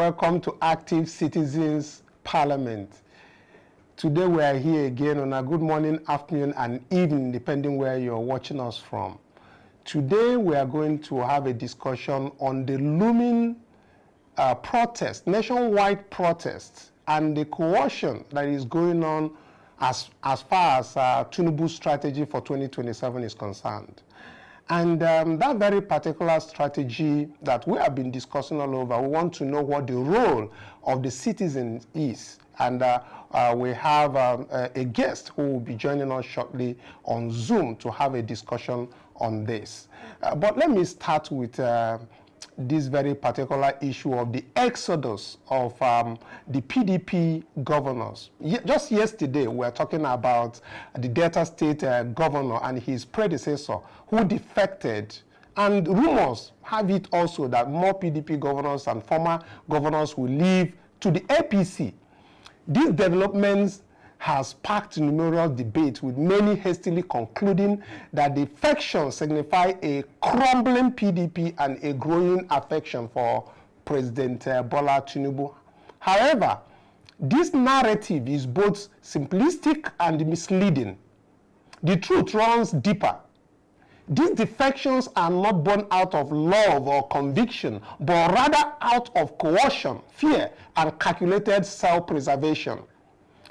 welcome to Active Citizens Parliament. Today we are here again on a good morning, afternoon, and evening, depending where you're watching us from. Today we are going to have a discussion on the looming protest, nationwide protest, and the coercion that is going on as far as Tinubu's strategy for 2027 is concerned. And that very particular strategy that we have been discussing all over, we want to know what the role of the citizens is. And we have a guest who will be joining us shortly on Zoom to have a discussion on this. But let me start with this very particular issue of the exodus of the PDP governors. Just yesterday, we were talking about the Delta State governor and his predecessor who defected, and rumors have it also that more PDP governors and former governors will leave to the APC. These developments has sparked numerous debates, with many hastily concluding that defections signify a crumbling PDP and a growing affection for President Bola Tinubu. However, this narrative is both simplistic and misleading. The truth runs deeper. These defections are not born out of love or conviction, but rather out of coercion, fear, and calculated self-preservation.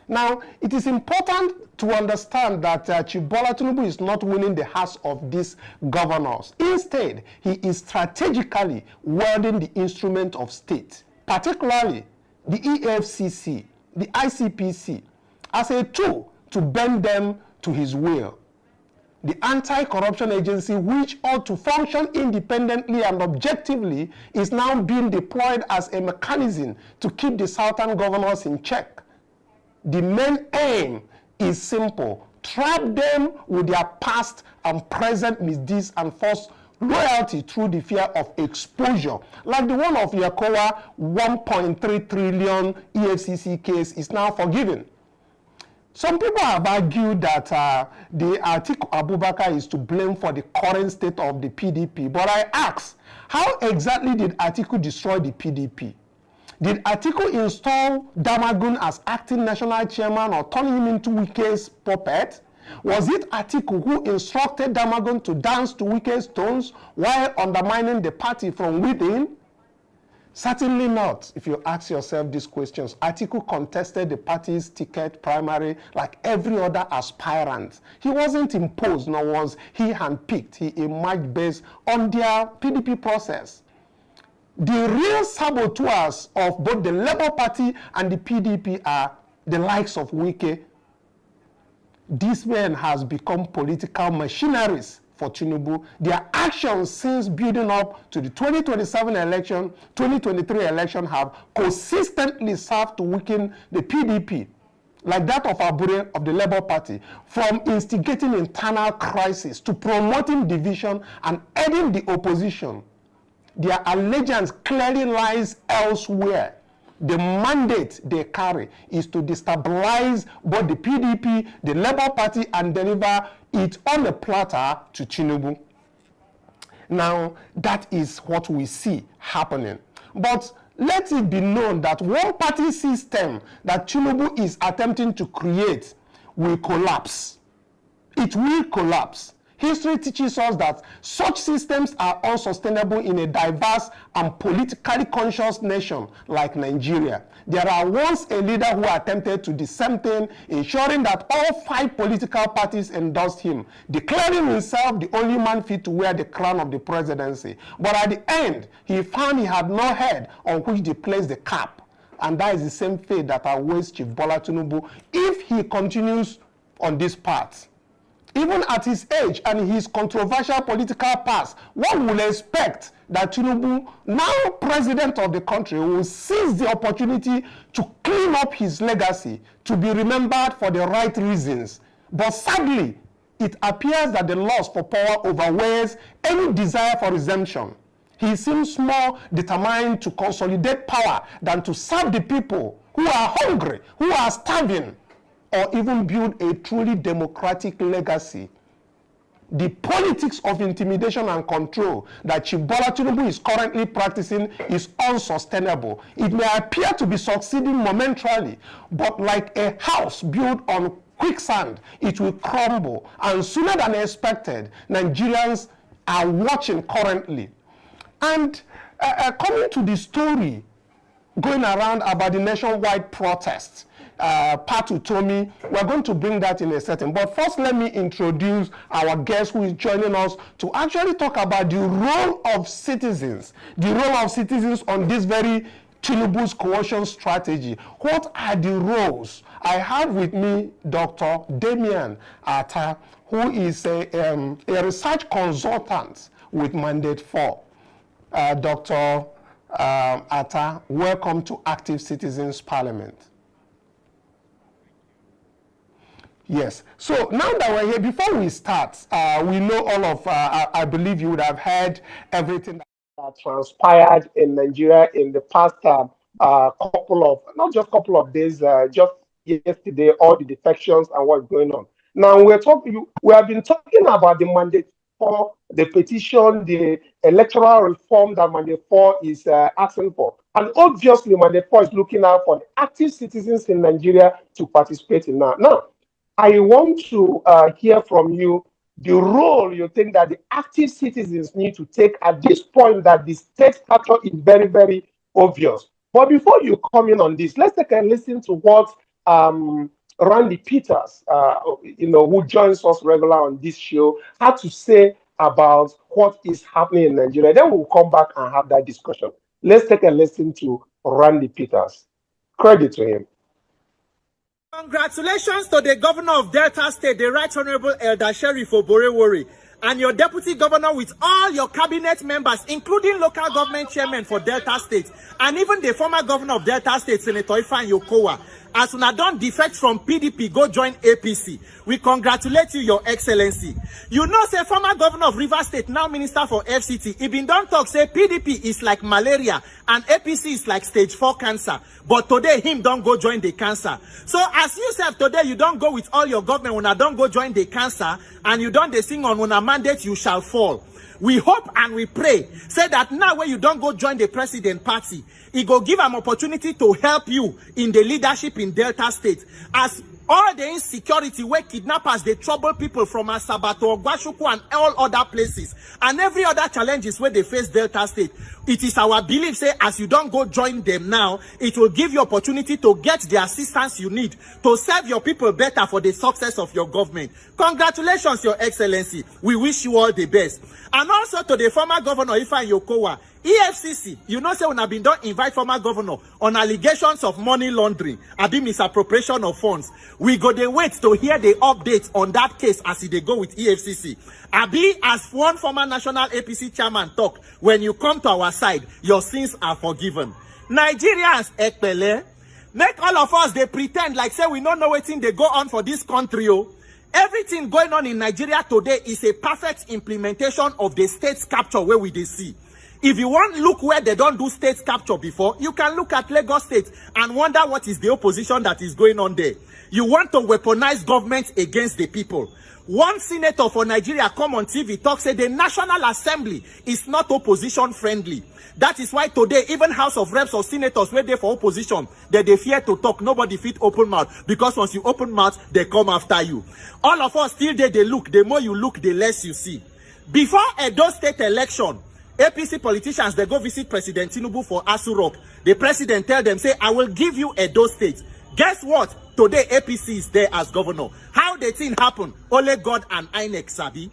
Now, it is important to understand that Chief Bola Tinubu is not winning the hearts of these governors. Instead, he is strategically wielding the instrument of state, particularly the EFCC, the ICPC, as a tool to bend them to his will. The anti-corruption agency, which ought to function independently and objectively, is now being deployed as a mechanism to keep the southern governors in check. The main aim is simple: trap them with their past and present misdeeds and force loyalty through the fear of exposure, like the one of Yakowa 1.3 trillion EFCC case is now forgiven. Some people have argued that the Atiku Abubakar is to blame for the current state of the PDP, but I ask, how exactly did Atiku destroy the PDP? Did Atiku install Damagun as acting national chairman or turn him into Wike's puppet? Was it Atiku who instructed Damagun to dance to Wike's tones while undermining the party from within? Certainly not, if you ask yourself these questions. Atiku contested the party's ticket primary like every other aspirant. He wasn't imposed, nor was he handpicked. He emerged based on their PDP process. The real saboteurs of both the Labour Party and the PDP are the likes of Wike. This man has become political machineries for Tinubu. Their actions since building up to the 2027 election, 2023 election have consistently served to weaken the PDP, like that of Abure of the Labour Party, from instigating internal crisis to promoting division and aiding the opposition. Their allegiance clearly lies elsewhere. The mandate they carry is to destabilize both the PDP, the Labour Party, and deliver it on a platter to Tinubu. Now, that is what we see happening. But let it be known that one-party system that Tinubu is attempting to create will collapse. It will collapse. History teaches us that such systems are unsustainable in a diverse and politically conscious nation like Nigeria. There are once a leader who attempted to do the same thing, ensuring that all 5 political parties endorsed him, declaring himself the only man fit to wear the crown of the presidency. But at the end, he found he had no head on which to place the cap. And that is the same fate that awaits Chief Bola Tinubu if he continues on this path. Even at his age and his controversial political past, one will expect that Tinubu, now president of the country, will seize the opportunity to clean up his legacy, to be remembered for the right reasons. But sadly, it appears that the lust for power outweighs any desire for redemption. He seems more determined to consolidate power than to serve the people who are hungry, who are starving, or even build a truly democratic legacy. the politics of intimidation and control that Chief Bola Tinubu is currently practicing is unsustainable. It may appear to be succeeding momentarily, but like a house built on quicksand, it will crumble. And sooner than expected, Nigerians are watching currently. And coming to the story going around about the nationwide protests, part Utomi, we're going to bring that in a second. But first, let me introduce our guest who is joining us to actually talk about the role of citizens, on this very Tinubu's coercion strategy. What are the roles? I have with me Dr. Damian Atta, who is a research consultant with Mandate 4. Dr. Atta, welcome to Active Citizens Parliament. Yes. So now that we're here, before we start, we know all of, I believe you would have heard everything that transpired in Nigeria in the past not just couple of days, just yesterday, all the defections and what's going on. Now we have been talking about the mandate for the petition, the electoral reform that mandate 4 is asking for. And obviously, mandate 4 is looking out for the active citizens in Nigeria to participate in that. Now, I want to hear from you the role you think that the active citizens need to take at this point that the state factor is very, very obvious. But before you come in on this, let's take a listen to what Randy Peters, who joins us regular on this show, had to say about what is happening in Nigeria. Then we'll come back and have that discussion. Let's take a listen to Randy Peters. Credit to him. Congratulations to the governor of Delta State, the Right Honorable Elder Sheriff Oborewori, and your deputy governor with all your cabinet members, including local government chairmen for Delta State, and even the former governor of Delta State, Senator Ifeanyi Okowa. As una don defect from PDP, go join APC. We congratulate you, Your Excellency. You know, say former governor of Rivers State, now minister for FCT, he been don talk, say PDP is like malaria and APC is like stage 4 cancer. But today, him don't go join the cancer. So as you said today, you don't go with all your government, una don't go join the cancer, and you don't sing on una mandate, you shall fall. We hope and we pray, say that now when you don't go join the president party, it go give an opportunity to help you in the leadership in Delta State. As all the insecurity where kidnappers, they trouble people from Asaba to Ogwashuku and all other places, and every other challenges where they face Delta State. It is our belief, say, as you don't go join them now, it will give you opportunity to get the assistance you need to serve your people better for the success of your government. Congratulations, Your Excellency. We wish you all the best. And also to the former governor, Ifeanyi Okowa, EFCC, you know, say, when I've been done invite former governor on allegations of money laundering, abi misappropriation of funds. We go dey wait to hear the updates on that case as they go with EFCC. Abi, as one former national APC chairman talk, when you come to our side, your sins are forgiven. Nigerians, ekpele, make all of us, they pretend like say we don't know wetin they go on for this country. Oh. Everything going on in Nigeria today is a perfect implementation of the state's capture where we dey see. If you want to look where they don't do state capture before, you can look at Lagos State and wonder what is the opposition that is going on there. You want to weaponize government against the people. One senator for Nigeria come on TV, talk, say the National Assembly is not opposition friendly. That is why today, even House of Reps or senators where they for opposition, they fear to talk. Nobody fit open mouth, because once you open mouth, they come after you. All of us still there, they look. The more you look, the less you see. Before Edo State election, APC politicians, they go visit President Tinubu for Asu Rock. The president tell them, say, I will give you Edo State. Guess what? Today, APC is there as governor. How the thing happen? Only God and INEC sabi.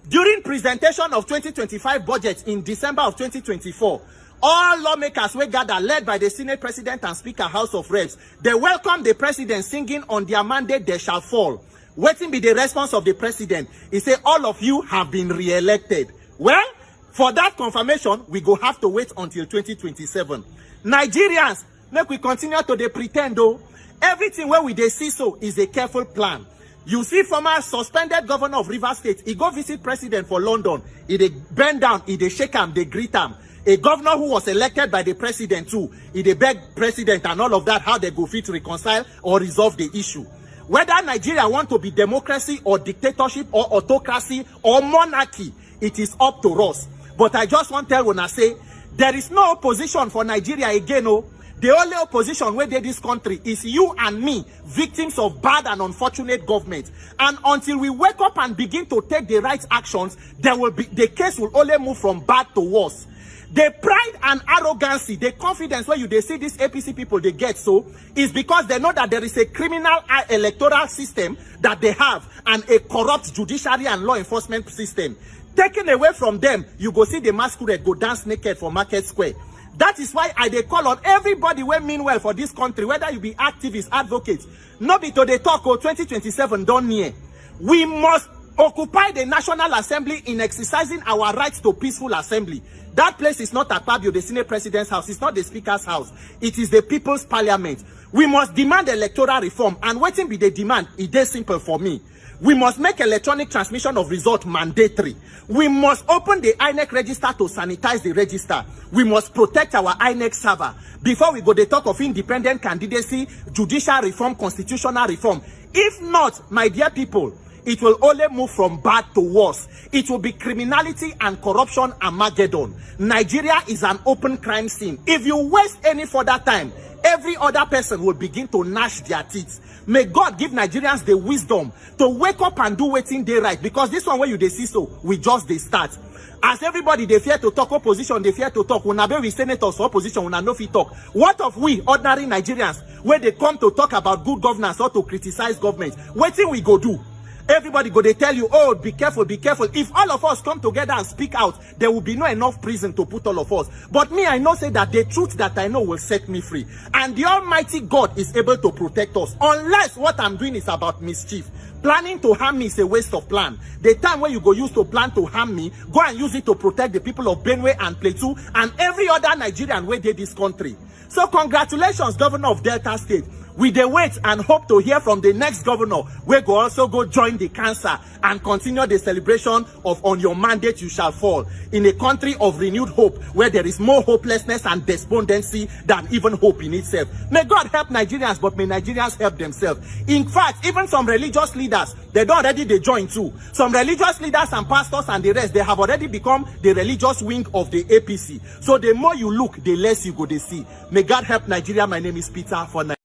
During presentation of 2025 budget in December of 2024, all lawmakers were gathered, led by the Senate President and Speaker House of Reps. They welcomed the president singing on their mandate, they shall fall. Waiting be the response of the president. He said, all of you have been re-elected. Well, for that confirmation, we go have to wait until 2027. Nigerians, make we continue to dey pretend though. Everything where we dey see so is a careful plan. You see former suspended governor of Rivers State, he go visit president for London. He dey bend down, he dey shake him, they greet him. A governor who was elected by the president too, he dey beg president and all of that, how they go fit reconcile or resolve the issue. Whether Nigeria want to be democracy or dictatorship or autocracy or monarchy, it is up to us. But I just want to tell when I say, there is no opposition for Nigeria again. Oh. The only opposition where they this country is you and me, victims of bad and unfortunate government. And until we wake up and begin to take the right actions, the case will only move from bad to worse. The pride and arrogancy, the confidence where they see these APC people they get so, is because they know that there is a criminal electoral system that they have and a corrupt judiciary and law enforcement system. Taken away from them, you go see the masquerade go dance naked for Market Square. That is why they call on everybody who mean well for this country, whether you be activists, advocates, not be to the talk of 2027 done near. We must occupy the National Assembly in exercising our rights to peaceful assembly. That place is not Akpabio, the Senate President's house. It's not the Speaker's house. It is the People's Parliament. We must demand electoral reform. And waiting be the demand, it is simple for me. We must make electronic transmission of result mandatory. We must open the INEC register to sanitize the register. We must protect our INEC server. Before we go the talk of independent candidacy, judicial reform, constitutional reform. If not, my dear people, it will only move from bad to worse. It will be criminality and corruption Armageddon. Nigeria is an open crime scene. If you waste any further time, every other person will begin to gnash their teeth. May God give Nigerians the wisdom to wake up and do waiting day right. Because this one where you they see so, we just they start. As everybody they fear to talk opposition, they fear to talk. When we senators opposition, when no fit talk. What of we ordinary Nigerians where they come to talk about good governance or to criticize government? Waiting we go do. Everybody go, they tell you, oh, be careful, be careful. If all of us come together and speak out, there will be no enough prison to put all of us. But me, I know say that the truth that I know will set me free. And the Almighty God is able to protect us. Unless what I'm doing is about mischief. Planning to harm me is a waste of plan. The time when you go use to plan to harm me, go and use it to protect the people of Benue and Plateau and every other Nigerian where they this country. So congratulations, Governor of Delta State. We dey wait and hope to hear from the next governor. We go also go join the cancer and continue the celebration of On Your Mandate You Shall Fall in a country of renewed hope where there is more hopelessness and despondency than even hope in itself. May God help Nigerians, but may Nigerians help themselves. In fact, even some religious leaders, they don't already they join too. Some religious leaders and pastors and the rest, they have already become the religious wing of the APC. So the more you look, the less you go to see. May God help Nigeria. My name is Peter for Nigeria.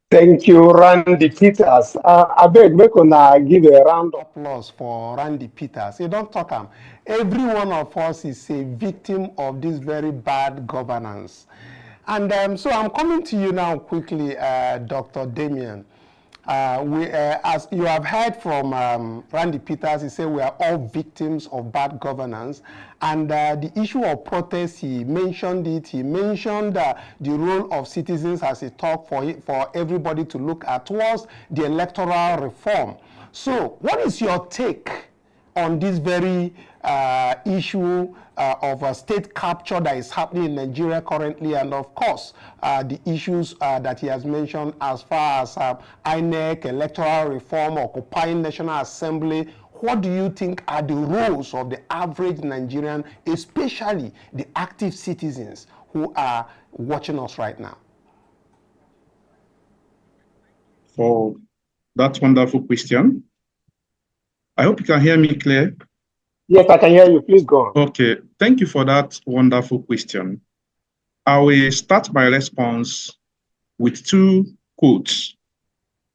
Thank you, Randy Peters. I beg, we can give a round of applause for Randy Peters. You don't talk him. Every one of us is a victim of this very bad governance. And so I'm coming to you now quickly, Dr. Damien. As you have heard from Randy Peters, he said we are all victims of bad governance. And the issue of protest, he mentioned it. He mentioned the role of citizens as he talked for everybody to look at towards the electoral reform. So what is your take on this very issue of state capture that is happening in Nigeria currently, and of course the issues that he has mentioned as far as INEC, electoral reform, occupying National Assembly? What do you think are the roles of the average Nigerian, especially the active citizens who are watching us right now? For that wonderful question. I hope you can hear me clear. Yes, I can hear you. Please go on. Okay, thank you for that wonderful question. I will start my response with two quotes.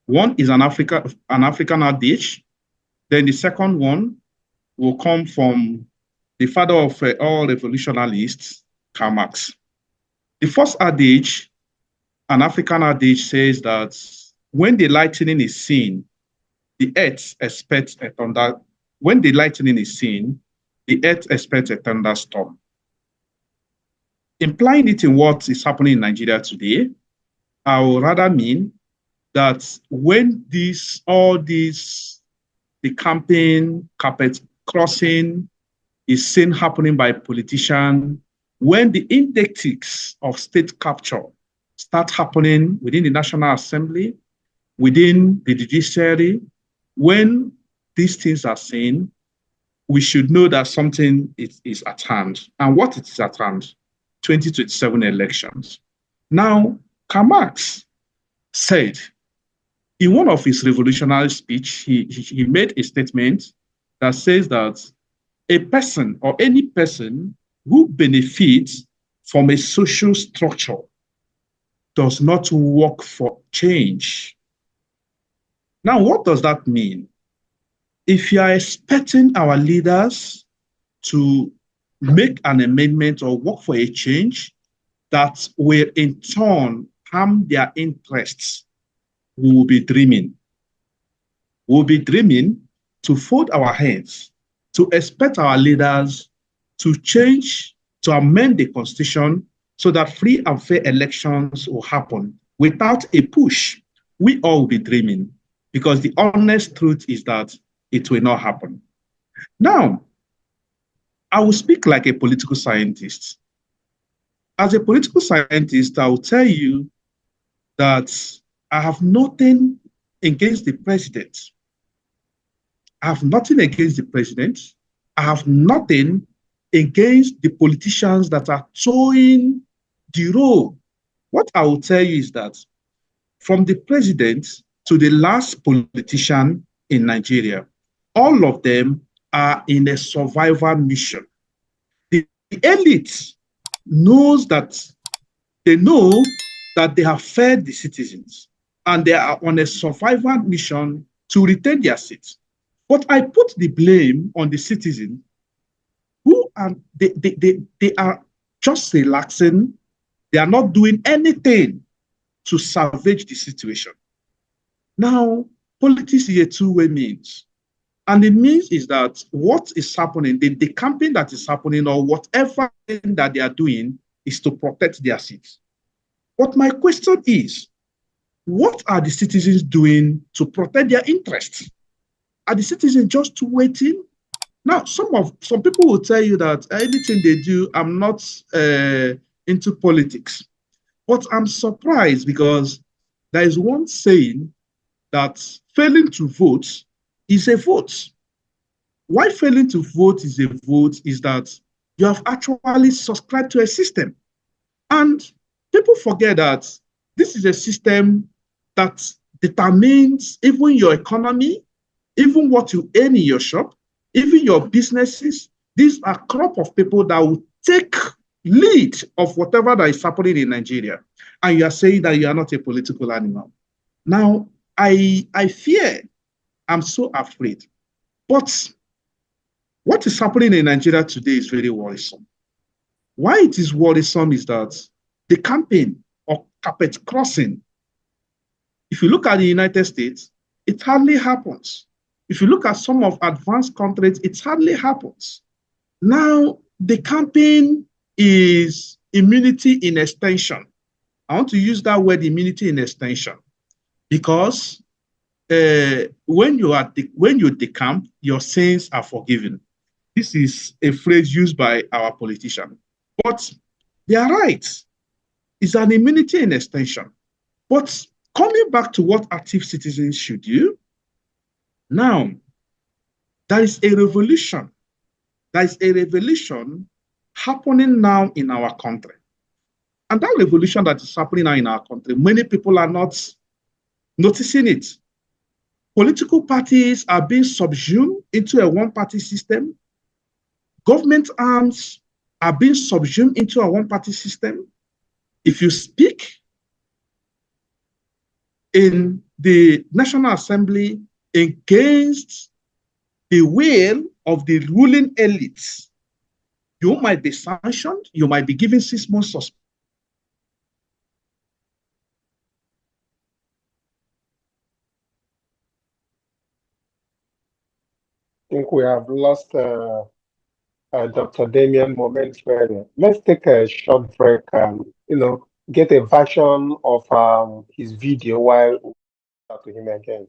One is an African adage. Then the second one will come from the father of all revolutionalists, Karl Marx. The first adage, an African adage, says that when the lightning is seen, the earth expects a thunder. When the lightning is seen, the earth expects a thunderstorm. Implying it in what is happening in Nigeria today, I would rather mean that when the campaign, carpet crossing is seen happening by politicians, when the indictives of state capture start happening within the National Assembly, within the judiciary, when these things are seen, we should know that something is at hand. And what it is at hand? 2027 elections. Now, Karl Marx said In one of his revolutionary speech, he made a statement that says that a person or any person who benefits from a social structure does not work for change. Now, what does that mean? If you are expecting our leaders to make an amendment or work for a change that will in turn harm their interests, we will be dreaming. We will be dreaming to fold our hands, to expect our leaders to change, to amend the constitution so that free and fair elections will happen without a push. We all will be dreaming, because the honest truth is that it will not happen. Now, I will speak like a political scientist. As a political scientist, I will tell you that I have nothing against the president. I have nothing against the president. I have nothing against the politicians that are towing the road. What I will tell you is that from the president to the last politician in Nigeria, all of them are in a survival mission. The elite knows that they know that they have fed the citizens and they are on a survival mission to retain their seats. But I put the blame on the citizens who are, they are just relaxing. They are not doing anything to salvage the situation. Now, politics is a two-way means. And the means is that what is happening, the campaign that is happening or whatever that they are doing is to protect their seats. But my question is, what are the citizens doing to protect their interests? Are the citizens just waiting? Now, some people will tell you that anything they do, I'm not into politics. But I'm surprised because there is one saying that failing to vote is a vote. Why failing to vote is a vote is that you have actually subscribed to a system. And people forget that this is a system that determines even your economy, even what you earn in your shop, even your businesses. These are a crop of people that will take lead of whatever that is happening in Nigeria. And you are saying that you are not a political animal. Now, I fear, I'm so afraid. But what is happening in Nigeria today is very worrisome. Why it is worrisome is that the campaign of carpet crossing, if you look at the United States, it hardly happens. If you look at some of advanced countries, it hardly happens. Now, the campaign is immunity in extension. I want to use that word, immunity in extension, because when you decamp, your sins are forgiven. This is a phrase used by our politicians. But they are right. It's an immunity in extension. But coming back to what active citizens should do, now, there is a revolution. There is a revolution happening now in our country. And that revolution that is happening now in our country, many people are not noticing it. Political parties are being subsumed into a one-party system. Government arms are being subsumed into a one-party system. If you speak in the National Assembly against the will of the ruling elites, you might be sanctioned, you might be given 6 months suspension. I think we have lost Dr. Damien momentarily. Let's take a short break and, get a version of his video while we talk to him again.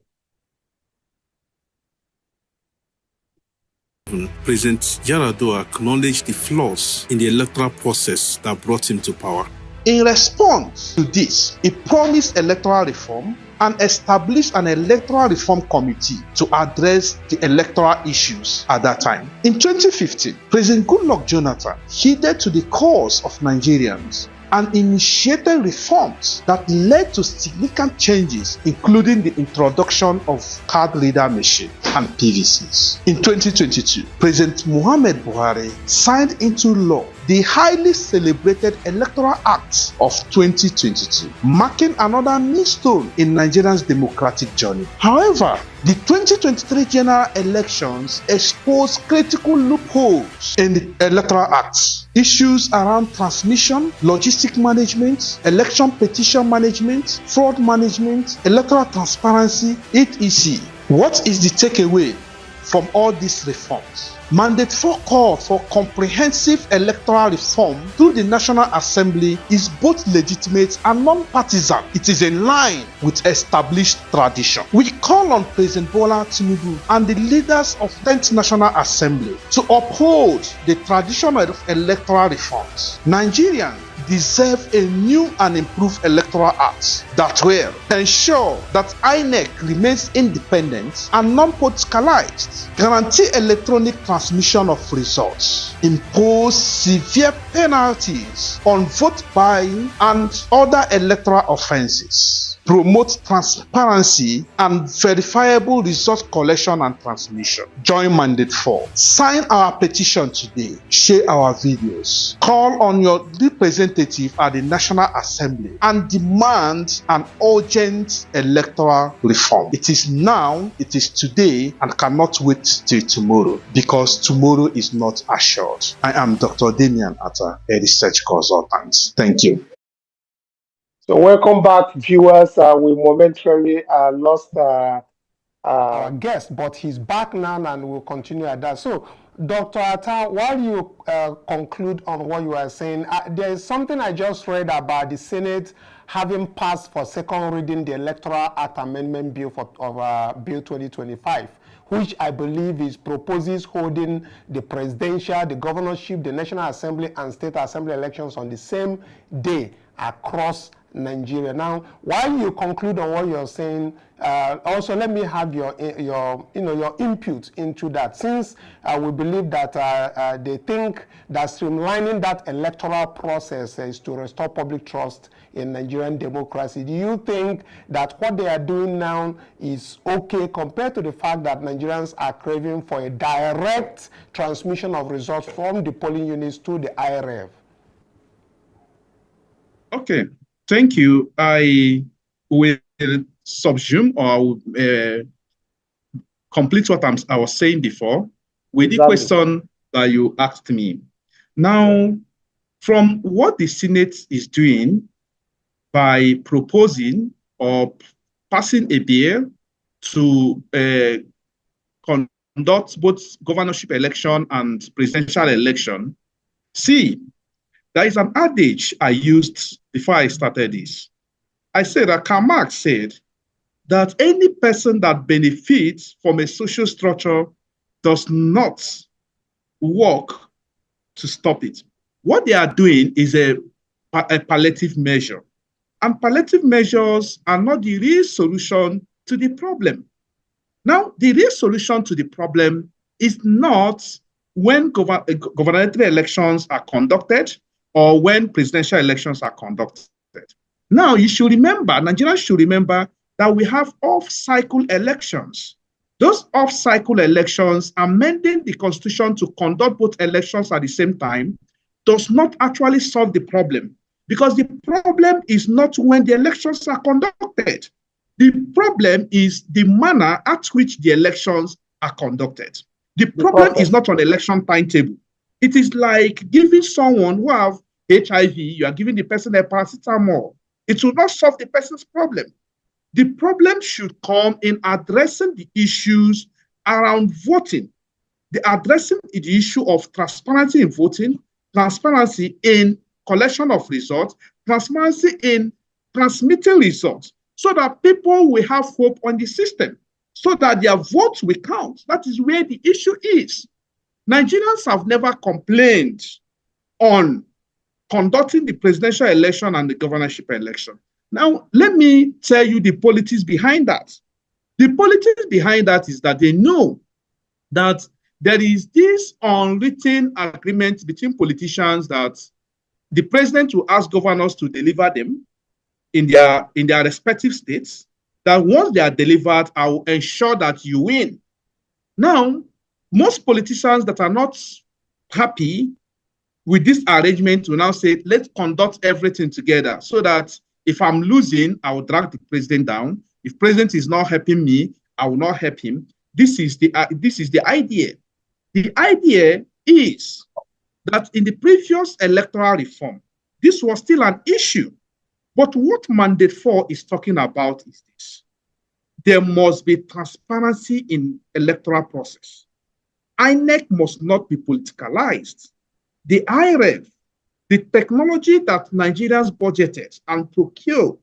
President Yar'Adua acknowledged the flaws in the electoral process that brought him to power. In response to this, he promised electoral reform and established an electoral reform committee to address the electoral issues at that time. In 2015, President Goodluck Jonathan heeded to the cause of Nigerians and initiated reforms that led to significant changes, including the introduction of card reader machine and PVCs. In 2022, President Muhammad Buhari signed into law the highly celebrated Electoral Act of 2022, marking another milestone in Nigeria's democratic journey. However, the 2023 general elections exposed critical loopholes in the Electoral Act. Issues around transmission, logistic management, election petition management, fraud management, electoral transparency, etc. What is the takeaway from all these reforms? Mandate 4 call for comprehensive electoral reform through the National Assembly is both legitimate and non-partisan. It is in line with established tradition. We call on President Bola Tinubu and the leaders of 10th National Assembly to uphold the tradition of electoral reforms. Nigerians deserve a new and improved Electoral Act that will ensure that INEC remains independent and non-politicalized, guarantee electronic transmission of results, impose severe penalties on vote buying and other electoral offenses, promote transparency and verifiable result collection and transmission. Join Mandate 4. Sign our petition today. Share our videos. Call on your representative at the National Assembly and demand an urgent electoral reform. It is now, it is today, and cannot wait till tomorrow, because tomorrow is not assured. I am Dr. Damian Atta, a research consultant. Thank you. So welcome back, viewers. We momentarily lost our guest, but he's back now and we'll continue at that. So, Dr. Atta, while you conclude on what you are saying, there is something I just read about the Senate having passed for second reading the Electoral Act Amendment Bill of Bill 2025, which I believe proposes holding the presidential, the governorship, the National Assembly, and State Assembly elections on the same day across Nigeria. Now, while you conclude on what you're saying, also let me have your input into that. Since we believe that they think that streamlining that electoral process is to restore public trust in Nigerian democracy, do you think that what they are doing now is okay compared to the fact that Nigerians are craving for a direct transmission of results from the polling units to the IRF? Okay. Thank you. I will subsume or complete what I was saying before with the question that you asked me. Now, from what the Senate is doing by proposing or passing a bill to conduct both governorship election and presidential election, see, there is an adage I used before I started this. I said that Karl Marx said that any person that benefits from a social structure does not work to stop it. What they are doing is a palliative measure. And palliative measures are not the real solution to the problem. Now, the real solution to the problem is not when gubernatorial elections are conducted or when presidential elections are conducted. Now, you should remember, Nigerians should remember that we have off-cycle elections. Those off-cycle elections, amending the constitution to conduct both elections at the same time, does not actually solve the problem, because the problem is not when the elections are conducted. The problem is the manner at which the elections are conducted. The problem is not on the election timetable. It is like giving someone who have HIV, you are giving the person a paracetamol. It will not solve the person's problem. The problem should come in addressing the issues around voting, addressing the issue of transparency in voting, transparency in collection of results, transparency in transmitting results, so that people will have hope on the system, so that their votes will count. That is where the issue is. Nigerians have never complained on conducting the presidential election and the governorship election. Now, let me tell you the politics behind that. The politics behind that is that they know that there is this unwritten agreement between politicians that the president will ask governors to deliver them in their respective states, that once they are delivered, I will ensure that you win. Now, most politicians that are not happy with this arrangement will now say, let's conduct everything together so that if I'm losing, I will drag the president down. If president is not helping me, I will not help him. This is the idea. The idea is that in the previous electoral reform, this was still an issue. But what Mandate 4 is talking about is this. There must be transparency in electoral process. INEC must not be politicalized. The IREV, the technology that Nigerians budgeted and procured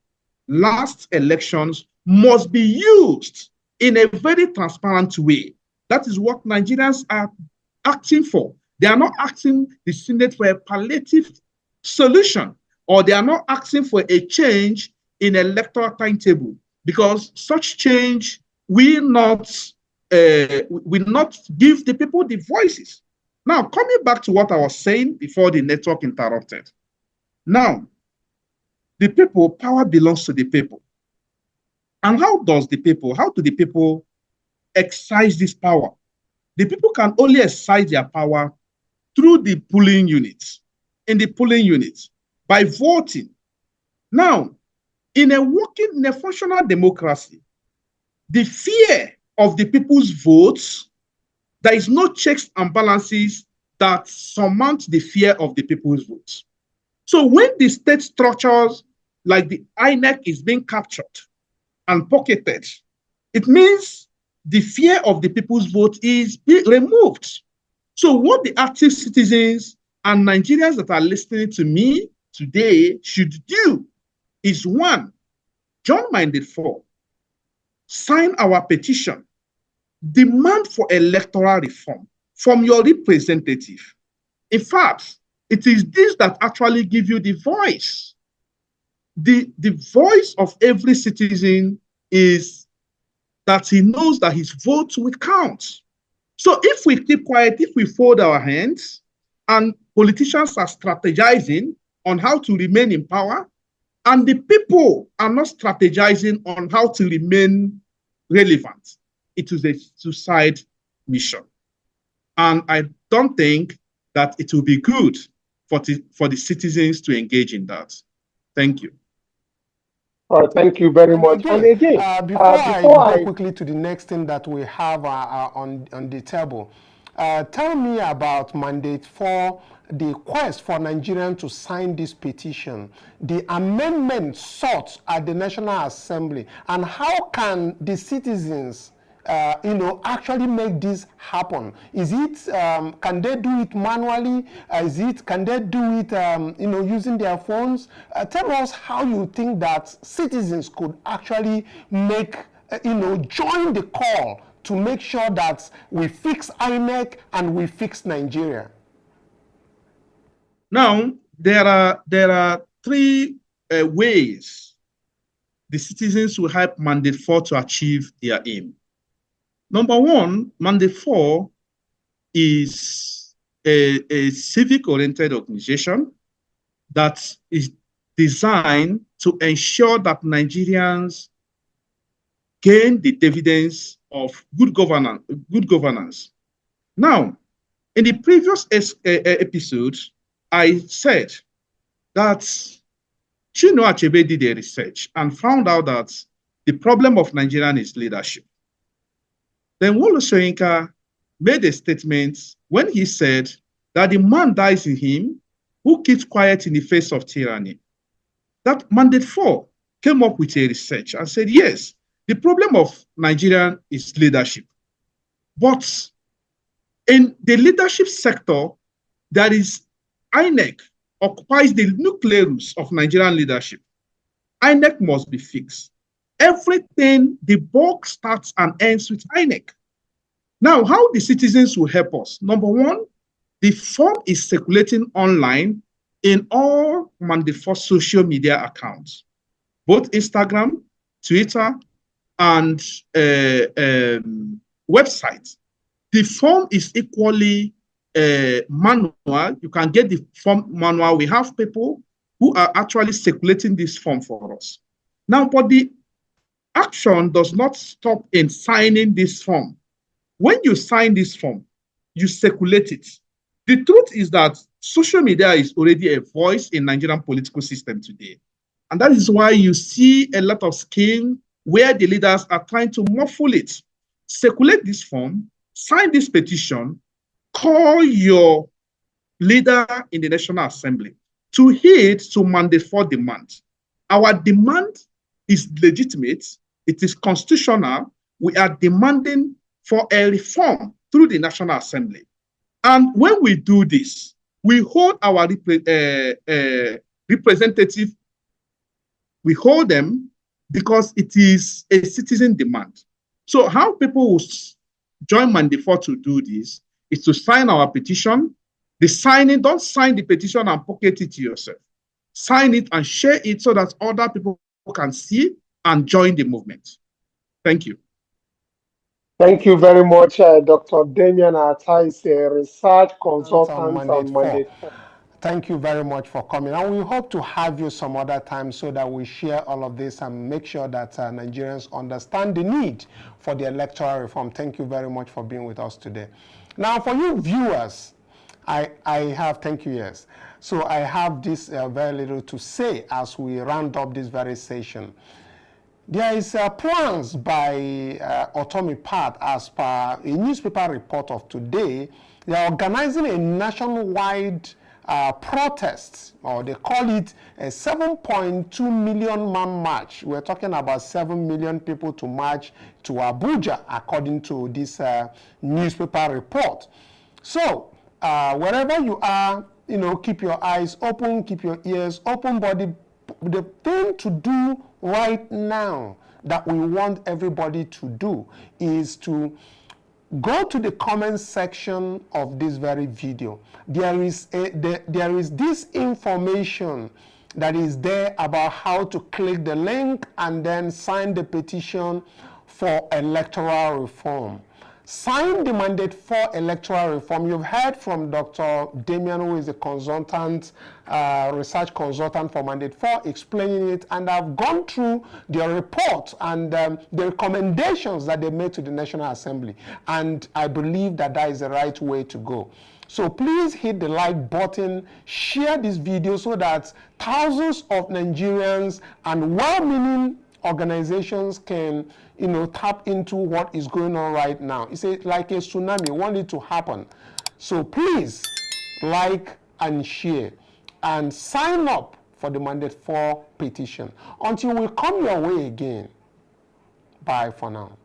last elections, must be used in a very transparent way. That is what Nigerians are asking for. They are not asking the Senate for a palliative solution, or they are not asking for a change in electoral timetable, because such change will not give the people the voices. Now, coming back to what I was saying before the network interrupted. Now, the people, power belongs to the people. And how do the people exercise this power? The people can only exercise their power through the polling units, by voting. Now, in a functional democracy, the fear of the people's votes, there is no checks and balances that surmount the fear of the people's votes. So when the state structures like the INEC is being captured and pocketed, it means the fear of the people's vote is being removed. So what the active citizens and Nigerians that are listening to me today should do is, one, join Mandate 4, sign our petition, demand for electoral reform from your representative. In fact, it is this that actually gives you the voice. The voice of every citizen is that he knows that his vote will count. So if we keep quiet, if we fold our hands, and politicians are strategizing on how to remain in power, and the people are not strategizing on how to remain relevant, it is a suicide mission. And I don't think that it will be good for the citizens to engage in that. Thank you. All right, thank you very much. And again, before I go quickly to the next thing that we have on the table, tell me about Mandate 4, the quest for Nigerians to sign this petition, the amendment sought at the National Assembly, and how can the citizens actually make this happen? Is it, can they do it manually? Can they do it, using their phones? Tell us how you think that citizens could actually make, join the call to make sure that we fix INEC and we fix Nigeria. Now, there are three ways the citizens will help Mandate 4 to achieve their aim. Number one, Mandate 4 is a civic-oriented organization that is designed to ensure that Nigerians gain the dividends of good governance. Now, in the previous episode, I said that Chinua Achebe did a research and found out that the problem of Nigerian is leadership. Then Wole Soyinka made a statement when he said that the man dies in him who keeps quiet in the face of tyranny. That Mandate 4 came up with a research and said, yes, the problem of Nigeria is leadership. But in the leadership sector, there is INEC occupies the nucleus of Nigerian leadership. INEC must be fixed. Everything, the bulk starts and ends with INEC. Now, how the citizens will help us? Number one, the form is circulating online in all Mandate 4 social media accounts, both Instagram, Twitter, and websites. The form is equally manual. You can get the form manual. We have people who are actually circulating this form for us. Now, but the action does not stop in signing this form. When you sign this form, you circulate it. The truth is that social media is already a voice in Nigerian political system today. And that is why you see a lot of scheme where the leaders are trying to muffle it. Circulate this form, sign this petition, call your leader in the National Assembly to heed to mandate for demand. Our demand is legitimate. It is constitutional. We are demanding for a reform through the National Assembly. And when we do this, we hold our representative, we hold them because it is a citizen demand. So how people will join mandate for to do this is to sign our petition. The signing, don't sign the petition and pocket it to yourself. Sign it and share it so that other people can see and join the movement. Thank you. Thank you very much, Dr. Damian Atta is a research consultant on Mandate 4. Thank you very much for coming. And we hope to have you some other time so that we share all of this and make sure that Nigerians understand the need for the electoral reform. Thank you very much for being with us today. Now, for you viewers, thank you, yes. So I have this very little to say as we round up this very session. There is plans by Utomi part as per a newspaper report of today. They are organizing a nationwide protest, or they call it a 7.2 million man march. We're talking about 7 million people to march to Abuja, according to this newspaper report. So wherever you are, you know, keep your eyes open, keep your ears open, but the thing to do right now that we want everybody to do is to go to the comment section of this very video. There is this information that is there about how to click the link and then sign the petition for electoral reform. Sign the mandate for electoral reform. You've heard from Dr. Damian, who is a consultant, research consultant for Mandate 4, explaining it, and I've gone through their report and the recommendations that they made to the National Assembly, and I believe that that is the right way to go. So please hit the like button, share this video so that thousands of Nigerians and well-meaning organizations can, you know, tap into what is going on right now. It's like a tsunami. We want it to happen. So please like and share and sign up for the Mandate 4 petition. Until we come your way again. Bye for now.